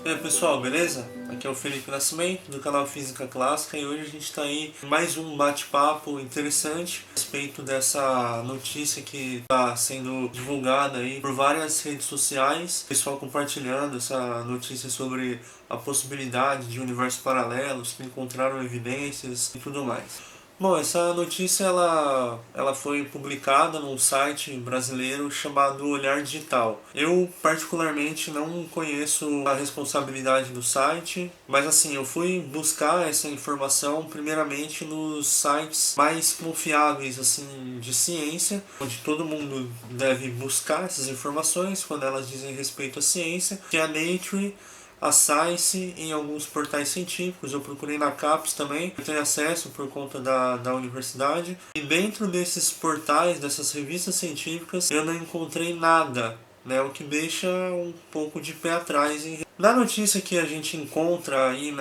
E aí pessoal, beleza? Aqui é o Felipe Nascimento do canal Física Clássica e hoje a gente está aí em mais um bate-papo interessante a respeito dessa notícia que está sendo divulgada aí por várias redes sociais, pessoal compartilhando essa notícia sobre a possibilidade de universos paralelos que encontraram evidências e tudo mais. Bom, essa notícia ela foi publicada num site brasileiro chamado Olhar Digital. Eu particularmente não conheço a responsabilidade do site, mas assim, eu fui buscar essa informação primeiramente nos sites mais confiáveis assim de ciência, onde todo mundo deve buscar essas informações quando elas dizem respeito à ciência, que é a Nature, a Science, em alguns portais científicos. Eu procurei na CAPES também, eu tenho acesso por conta da universidade. E dentro desses portais, dessas revistas científicas, eu não encontrei nada, né, o que deixa um pouco de pé atrás. Na notícia que a gente encontra aí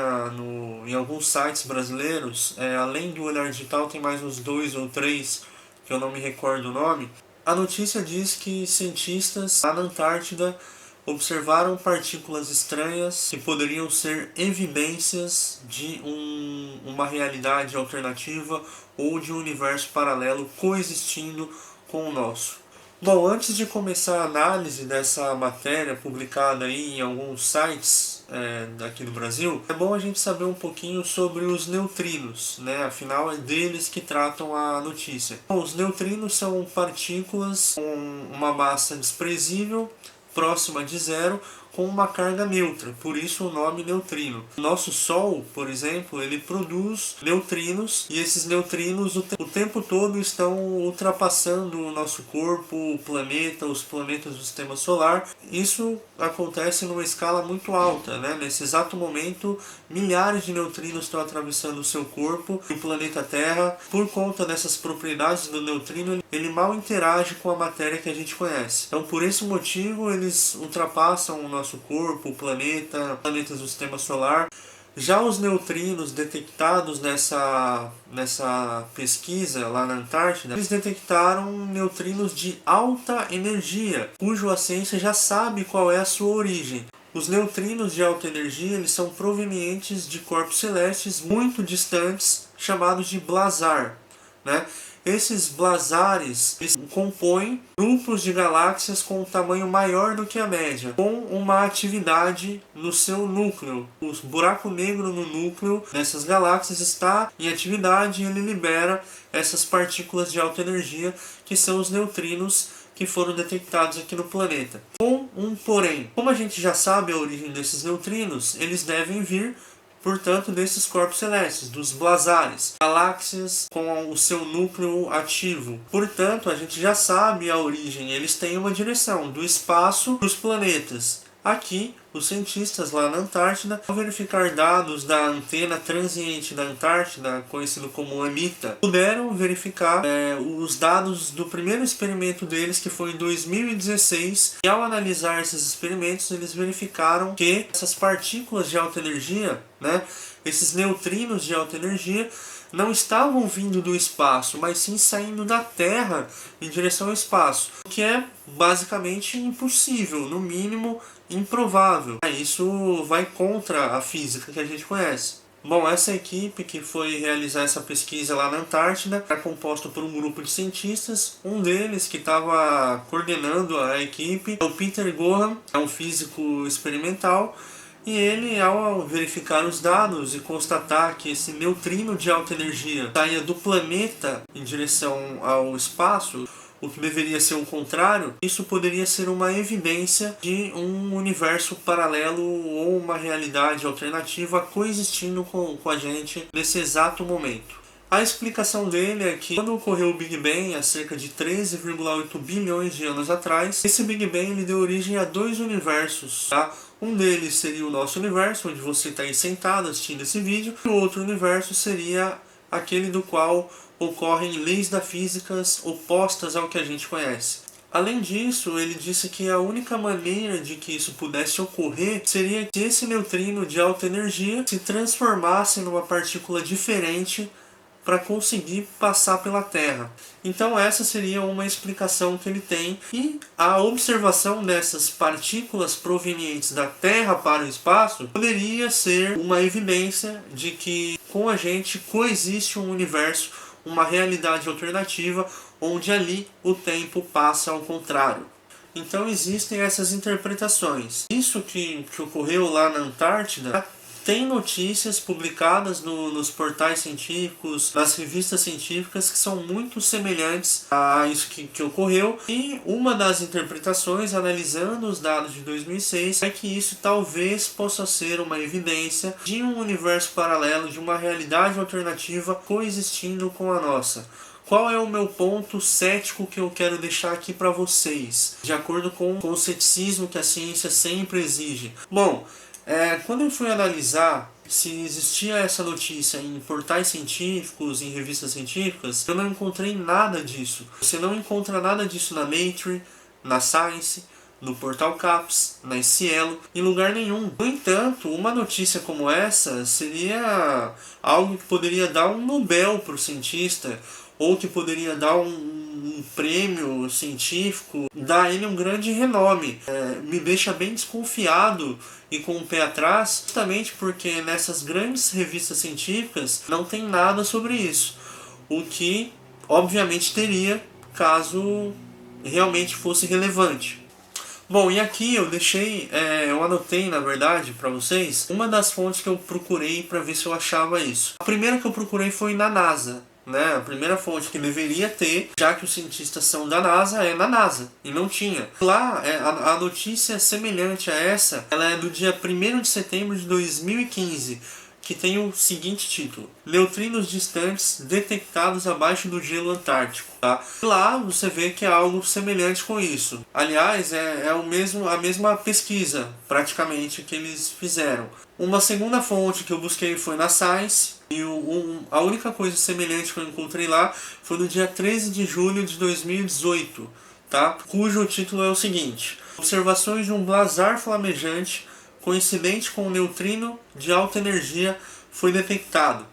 em alguns sites brasileiros, além do Olhar Digital, tem mais uns dois ou três que eu não me recordo o nome. A notícia diz que cientistas lá na Antártida observaram partículas estranhas que poderiam ser evidências de uma realidade alternativa ou de um universo paralelo coexistindo com o nosso. Bom, antes de começar a análise dessa matéria publicada aí em alguns sites daqui do Brasil, é bom a gente saber um pouquinho sobre os neutrinos, né? Afinal, é deles que tratam a notícia. Bom, os neutrinos são partículas com uma massa desprezível, próxima de zero, com uma carga neutra, por isso o nome neutrino. O nosso Sol, por exemplo, ele produz neutrinos e esses neutrinos o tempo todo estão ultrapassando o nosso corpo, o planeta, os planetas do sistema solar. Isso acontece numa escala muito alta, né? Nesse exato momento, milhares de neutrinos estão atravessando o seu corpo e o planeta Terra. Por conta dessas propriedades do neutrino, ele mal interage com a matéria que a gente conhece. Então, por esse motivo, eles ultrapassam o nosso corpo, o planeta, planetas do sistema solar. Já os neutrinos detectados nessa pesquisa lá na Antártida, eles detectaram neutrinos de alta energia, cuja ciência já sabe qual é a sua origem. Os neutrinos de alta energia eles são provenientes de corpos celestes muito distantes, chamados de blazar, né? Esses blazares eles compõem grupos de galáxias com um tamanho maior do que a média, com uma atividade no seu núcleo. O buraco negro no núcleo dessas galáxias está em atividade e ele libera essas partículas de alta energia, que são os neutrinos que foram detectados aqui no planeta. Com um porém, como a gente já sabe a origem desses neutrinos, eles devem vir, portanto, desses corpos celestes, dos blazares, galáxias com o seu núcleo ativo. Portanto, a gente já sabe a origem, eles têm uma direção, do espaço para os planetas. Aqui, os cientistas lá na Antártida, ao verificar dados da antena transiente da Antártida, conhecido como ANITA, puderam verificar os dados do primeiro experimento deles, que foi em 2016, e ao analisar esses experimentos, eles verificaram que essas partículas de alta energia, né, esses neutrinos de alta energia, não estavam vindo do espaço, mas sim saindo da Terra em direção ao espaço, o que é basicamente impossível, no mínimo improvável. Isso vai contra a física que a gente conhece. Bom, essa equipe que foi realizar essa pesquisa lá na Antártida era composta por um grupo de cientistas. Um deles que estava coordenando a equipe é o Peter Graham, é um físico experimental. E ele, ao verificar os dados e constatar que esse neutrino de alta energia saía do planeta em direção ao espaço, o que deveria ser o contrário, isso poderia ser uma evidência de um universo paralelo ou uma realidade alternativa coexistindo com a gente nesse exato momento. A explicação dele é que quando ocorreu o Big Bang, há cerca de 13,8 bilhões de anos atrás, esse Big Bang ele deu origem a dois universos, tá? Um deles seria o nosso universo, onde você está aí sentado assistindo esse vídeo, e o outro universo seria aquele do qual ocorrem leis da física opostas ao que a gente conhece. Além disso, ele disse que a única maneira de que isso pudesse ocorrer seria que esse neutrino de alta energia se transformasse numa partícula diferente para conseguir passar pela Terra. Então essa seria uma explicação que ele tem, e a observação dessas partículas provenientes da Terra para o espaço poderia ser uma evidência de que com a gente coexiste um universo, uma realidade alternativa, onde ali o tempo passa ao contrário. Então existem essas interpretações. Isso que ocorreu lá na Antártida, tem notícias publicadas nos portais científicos, nas revistas científicas, que são muito semelhantes a isso que ocorreu. E uma das interpretações, analisando os dados de 2006, é que isso talvez possa ser uma evidência de um universo paralelo, de uma realidade alternativa coexistindo com a nossa. Qual é o meu ponto cético que eu quero deixar aqui para vocês, de acordo com o ceticismo que a ciência sempre exige? Bom, quando eu fui analisar se existia essa notícia em portais científicos, em revistas científicas, eu não encontrei nada disso. Você não encontra nada disso na Nature, na Science, no portal CAPS, na Cielo, em lugar nenhum. No entanto, uma notícia como essa seria algo que poderia dar um Nobel para o cientista, ou que poderia dar um prêmio científico, dar ele um grande renome. Me deixa bem desconfiado e com o pé atrás, justamente porque nessas grandes revistas científicas não tem nada sobre isso. O que, obviamente, teria caso realmente fosse relevante. Bom, e aqui eu anotei, na verdade, para vocês, uma das fontes que eu procurei para ver se eu achava isso. A primeira que eu procurei foi na NASA. A primeira fonte que deveria ter, já que os cientistas são da NASA, é na NASA, e não tinha. Lá, a notícia semelhante a essa, ela é do dia 1º de setembro de 2015, que tem o seguinte título: Neutrinos distantes detectados abaixo do gelo antártico. Tá? Lá você vê que é algo semelhante com isso. Aliás, a mesma pesquisa, praticamente, que eles fizeram. Uma segunda fonte que eu busquei foi na Science, e a única coisa semelhante que eu encontrei lá foi no dia 13 de julho de 2018, tá? Cujo título é o seguinte: Observações de um blazar flamejante coincidente com um neutrino de alta energia foi detectado.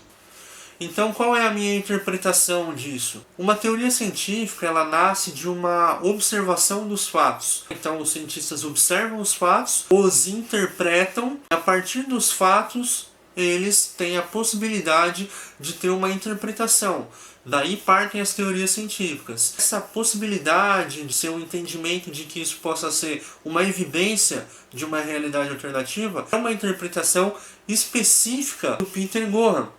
Então, qual é a minha interpretação disso? Uma teoria científica, ela nasce de uma observação dos fatos. Então, os cientistas observam os fatos, os interpretam, e a partir dos fatos, eles têm a possibilidade de ter uma interpretação. Daí partem as teorias científicas. Essa possibilidade de ser um entendimento de que isso possa ser uma evidência de uma realidade alternativa é uma interpretação específica do Peter Graham.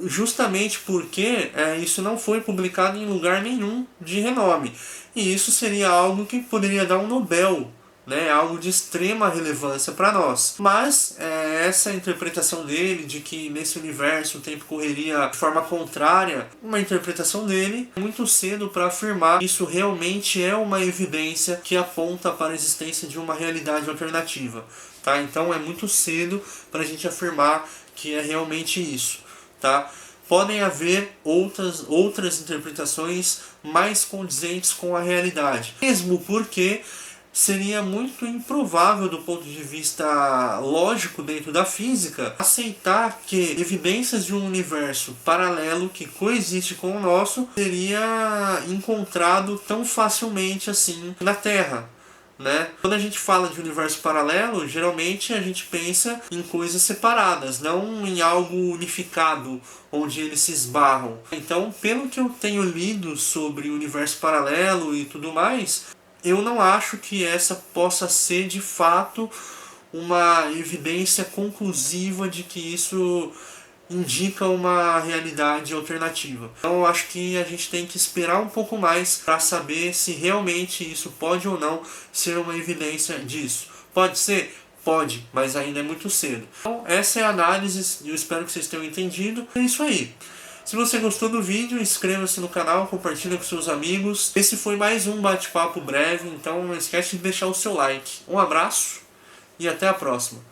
Justamente porque isso não foi publicado em lugar nenhum de renome. E isso seria algo que poderia dar um Nobel, algo de extrema relevância para nós. Mas essa interpretação dele, de que nesse universo o tempo correria de forma contrária, uma interpretação dele, é muito cedo para afirmar que isso realmente é uma evidência que aponta para a existência de uma realidade alternativa. Tá? Então é muito cedo para a gente afirmar que é realmente isso. Tá? Podem haver outras interpretações mais condizentes com a realidade. Mesmo porque seria muito improvável do ponto de vista lógico dentro da física aceitar que evidências de um universo paralelo que coexiste com o nosso seria encontrado tão facilmente assim na Terra. Quando a gente fala de universo paralelo, geralmente a gente pensa em coisas separadas, não em algo unificado, onde eles se esbarram. Então, pelo que eu tenho lido sobre o universo paralelo e tudo mais, eu não acho que essa possa ser de fato uma evidência conclusiva de que isso indica uma realidade alternativa. Então eu acho que a gente tem que esperar um pouco mais para saber se realmente isso pode ou não ser uma evidência disso. Pode ser? Pode, mas ainda é muito cedo. Então essa é a análise, eu espero que vocês tenham entendido. É isso aí. Se você gostou do vídeo, inscreva-se no canal, compartilhe com seus amigos. Esse foi mais um bate-papo breve, então não esquece de deixar o seu like. Um abraço e até a próxima.